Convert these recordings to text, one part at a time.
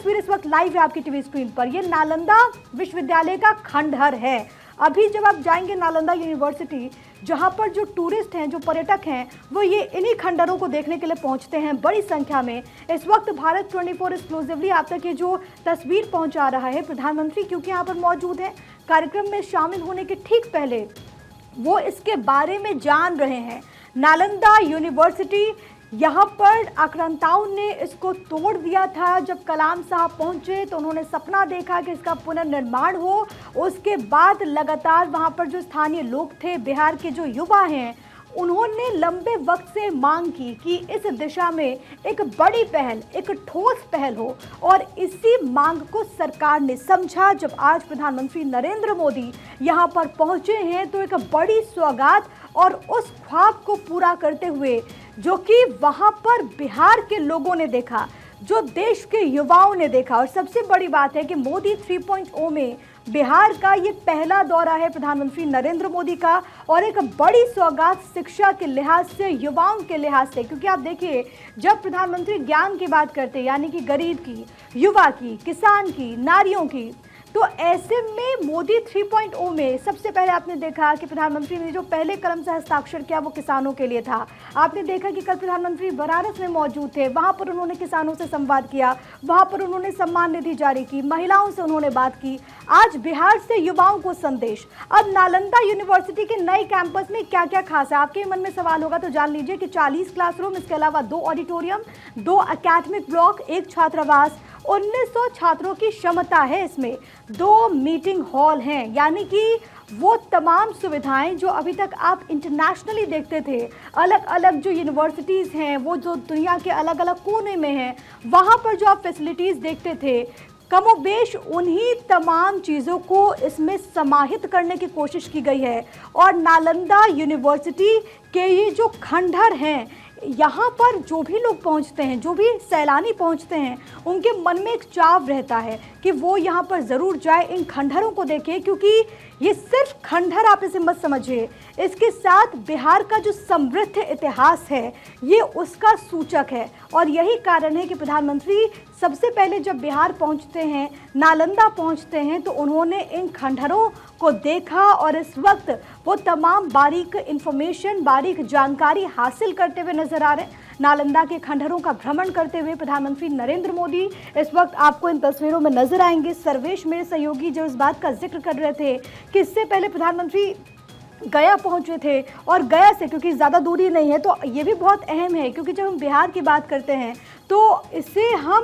तस्वीर इस वक्त लाइव है आपकी टीवी स्क्रीन पर। ये नालंदा विश्वविद्यालय का खंडहर है। अभी जब आप जाएंगे नालंदा यूनिवर्सिटी, जहां पर जो टूरिस्ट हैं, जो पर्यटक हैं, वो ये इन्हीं खंडहरों को देखने के लिए पहुंचते हैं बड़ी संख्या में। इस वक्त भारत 24 एक्सक्लूसिवली आप तक ये जो तस्वीर पहुंचा रहा है, प्रधानमंत्री क्योंकि यहाँ पर मौजूद है, कार्यक्रम में शामिल होने के ठीक पहले वो इसके बारे में जान रहे हैं। नालंदा यूनिवर्सिटी, यहाँ पर आक्रांताओं ने इसको तोड़ दिया था। जब कलाम साहब पहुंचे तो उन्होंने सपना देखा कि इसका पुनर्निर्माण हो। उसके बाद लगातार वहाँ पर जो स्थानीय लोग थे, बिहार के जो युवा हैं, उन्होंने लंबे वक्त से मांग की कि इस दिशा में एक बड़ी पहल, एक ठोस पहल हो, और इसी मांग को सरकार ने समझा। जब आज प्रधानमंत्री नरेंद्र मोदी यहाँ पर पहुँचे हैं तो एक बड़ी सौगात और उस ख्वाब को पूरा करते हुए जो कि वहाँ पर बिहार के लोगों ने देखा, जो देश के युवाओं ने देखा। और सबसे बड़ी बात है कि मोदी 3.0 में बिहार का ये पहला दौरा है प्रधानमंत्री नरेंद्र मोदी का, और एक बड़ी सौगात शिक्षा के लिहाज से, युवाओं के लिहाज से। क्योंकि आप देखिए, जब प्रधानमंत्री ज्ञान की बात करते हैं, यानी कि गरीब की, युवा की, किसान की, नारियों की, तो ऐसे में मोदी 3.0 में सबसे पहले आपने देखा कि प्रधानमंत्री ने जो पहले कलम से हस्ताक्षर किया वो किसानों के लिए था। आपने देखा कि कल प्रधानमंत्री बनारस में मौजूद थे, वहाँ पर उन्होंने किसानों से संवाद किया, वहाँ पर उन्होंने सम्मान निधि जारी की, महिलाओं से उन्होंने बात की। आज बिहार से युवाओं को संदेश। अब नालंदा यूनिवर्सिटी के नए कैंपस में क्या क्या खास है, आपके मन में सवाल होगा तो जान लीजिए कि 40 क्लासरूम, इसके अलावा 2 ऑडिटोरियम, 2 एकेडमिक ब्लॉक, 1 छात्रावास, 1900 छात्रों की क्षमता है इसमें, 2 मीटिंग हॉल हैं। यानी कि वो तमाम सुविधाएं जो अभी तक आप इंटरनेशनली देखते थे, अलग अलग जो यूनिवर्सिटीज़ हैं, वो जो दुनिया के अलग अलग कोने में हैं, वहाँ पर जो आप फैसिलिटीज़ देखते थे, कमोबेश उन्हीं तमाम चीज़ों को इसमें समाहित करने की कोशिश की गई है। और नालंदा यूनिवर्सिटी के ये जो खंडहर हैं, यहाँ पर जो भी लोग पहुँचते हैं, जो भी सैलानी पहुँचते हैं, उनके मन में एक चाव रहता है कि वो यहाँ पर ज़रूर जाए, इन खंडहरों को देखें। क्योंकि ये सिर्फ खंडहर आप इसे मत समझिए, इसके साथ बिहार का जो समृद्ध इतिहास है ये उसका सूचक है। और यही कारण है कि प्रधानमंत्री सबसे पहले जब बिहार पहुंचते हैं, नालंदा पहुंचते हैं, तो उन्होंने इन खंडहरों को देखा और इस वक्त वो तमाम बारीक इन्फॉर्मेशन, बारीक जानकारी हासिल करते हुए नजर आ रहे हैं। नालंदा के खंडहरों का भ्रमण करते हुए प्रधानमंत्री नरेंद्र मोदी इस वक्त आपको इन तस्वीरों में नजर आएंगे। सर्वेश मेरे सहयोगी जो इस बात का जिक्र कर रहे थे कि इससे पहले प्रधानमंत्री गया पहुंचे थे, और गया से क्योंकि ज़्यादा दूरी नहीं है, तो ये भी बहुत अहम है। क्योंकि जब हम बिहार की बात करते हैं तो इसे हम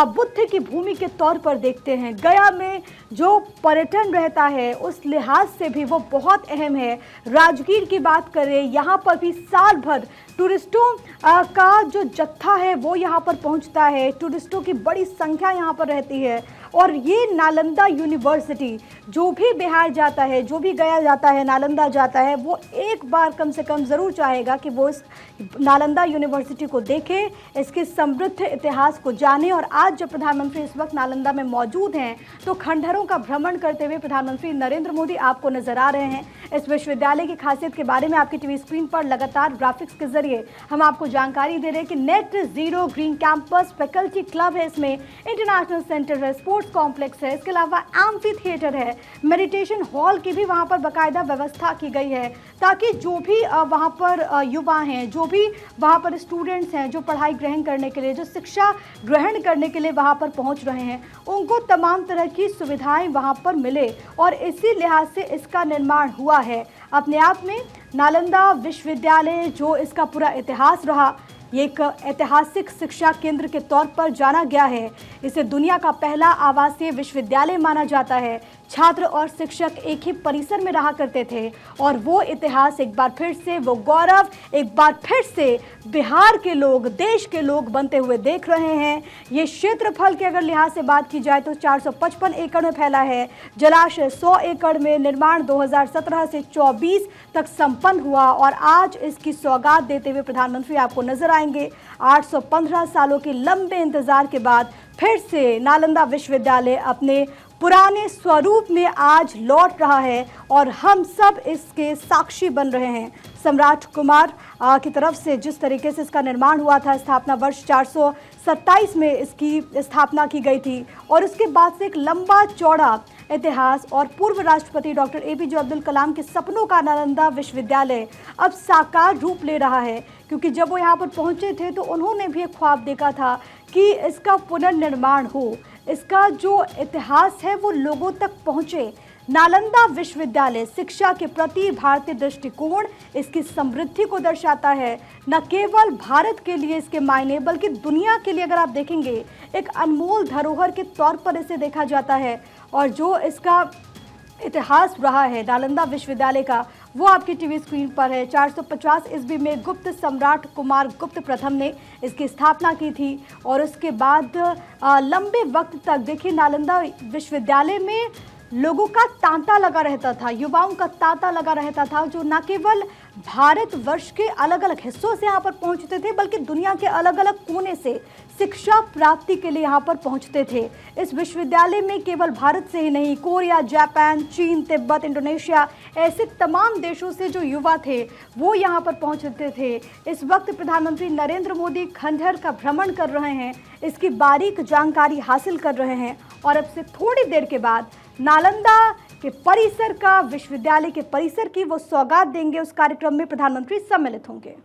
बुद्ध की भूमि के तौर पर देखते हैं। गया में जो पर्यटन रहता है उस लिहाज से भी वो बहुत अहम है। राजगीर की बात करें, यहाँ पर भी साल भर टूरिस्टों का जो जत्था है वो यहाँ पर पहुँचता है, टूरिस्टों की बड़ी संख्या यहाँ पर रहती है। और ये नालंदा यूनिवर्सिटी, जो भी बिहार जाता है, जो भी गया जाता है, नालंदा जाता है, वो एक बार कम से कम ज़रूर चाहेगा कि वो इस नालंदा यूनिवर्सिटी को देखे, इसके समृद्ध इतिहास को जाने। और आज जब प्रधानमंत्री इस वक्त नालंदा में मौजूद हैं तो खंडहरों का भ्रमण करते हुए प्रधानमंत्री नरेंद्र मोदी आपको नजर आ रहे हैं। इस विश्वविद्यालय की खासियत के बारे में आपकी टीवी स्क्रीन पर लगातार ग्राफिक्स के जरिए हम आपको जानकारी दे रहे हैं कि net zero green campus, faculty club है, इसमें इंटरनेशनल सेंटर है, स्पोर्ट्स कॉम्प्लेक्स है, इसके अलावा एम्फी थिएटर है, मेडिटेशन हॉल की भी वहाँ पर बाकायदा व्यवस्था की गई है, ताकि जो भी वहाँ पर युवा हैं, जो भी वहाँ पर स्टूडेंट्स हैं, जो पढ़ाई ग्रहण करने के लिए, जो शिक्षा ग्रहण करने के लिए वहाँ पर पहुँच रहे हैं, उनको तमाम तरह की सुविधाएं वहाँ पर मिले। और इसी लिहाज से इसका निर्माण हुआ है। अपने आप में नालंदा विश्वविद्यालय, जो इसका पूरा इतिहास रहा, ये एक ऐतिहासिक शिक्षा केंद्र के तौर पर जाना गया है। इसे दुनिया का पहला आवासीय विश्वविद्यालय माना जाता है। छात्र और शिक्षक एक ही परिसर में रहा करते थे, और वो इतिहास एक बार फिर से, वो गौरव एक बार फिर से बिहार के लोग, देश के लोग बनते हुए देख रहे हैं। ये क्षेत्रफल के अगर लिहाज से बात की जाए तो 455 एकड़ में फैला है। जलाशय 100 एकड़ में, निर्माण 2017 से 24 तक संपन्न हुआ, और आज इसकी सौगात देते हुए प्रधानमंत्री आपको नजर आएंगे। 815 सालों के लंबे इंतजार के बाद फिर से नालंदा विश्वविद्यालय अपने पुराने स्वरूप में आज लौट रहा है, और हम सब इसके साक्षी बन रहे हैं। सम्राट कुमार की तरफ से जिस तरीके से इसका निर्माण हुआ था, स्थापना वर्ष 400 1927 में इसकी स्थापना की गई थी और उसके बाद से एक लंबा चौड़ा इतिहास और पूर्व राष्ट्रपति डॉक्टर एपीजे अब्दुल कलाम के सपनों का नालंदा विश्वविद्यालय अब साकार रूप ले रहा है। क्योंकि जब वो यहाँ पर पहुँचे थे तो उन्होंने भी एक ख्वाब देखा था कि इसका पुनर्निर्माण हो, इसका जो इतिहास है वो लोगों तक पहुँचे। नालंदा विश्वविद्यालय शिक्षा के प्रति भारतीय दृष्टिकोण, इसकी समृद्धि को दर्शाता है। न केवल भारत के लिए इसके मायने बल्कि दुनिया के लिए अगर आप देखेंगे एक अनमोल धरोहर के तौर पर इसे देखा जाता है। और जो इसका इतिहास रहा है नालंदा विश्वविद्यालय का, वो आपकी टीवी स्क्रीन पर है। 450 ईस्वी में गुप्त सम्राट कुमार गुप्त प्रथम ने इसकी स्थापना की थी और उसके बाद लंबे वक्त तक देखिए नालंदा विश्वविद्यालय में लोगों का तांता लगा रहता था, युवाओं का तांता लगा रहता था, जो न केवल भारतवर्ष के अलग अलग हिस्सों से यहाँ पर पहुँचते थे बल्कि दुनिया के अलग अलग कोने से शिक्षा प्राप्ति के लिए यहाँ पर पहुँचते थे। इस विश्वविद्यालय में केवल भारत से ही नहीं, कोरिया, जापान, चीन, तिब्बत, इंडोनेशिया ऐसे तमाम देशों से जो युवा थे वो यहाँ पर पहुँचते थे। इस वक्त प्रधानमंत्री नरेंद्र मोदी खंडहर का भ्रमण कर रहे हैं, इसकी बारीक जानकारी हासिल कर रहे हैं और अब से थोड़ी देर के बाद नालंदा के परिसर का, विश्वविद्यालय के परिसर की वो सौगात देंगे। उस कार्यक्रम में प्रधानमंत्री सम्मिलित होंगे।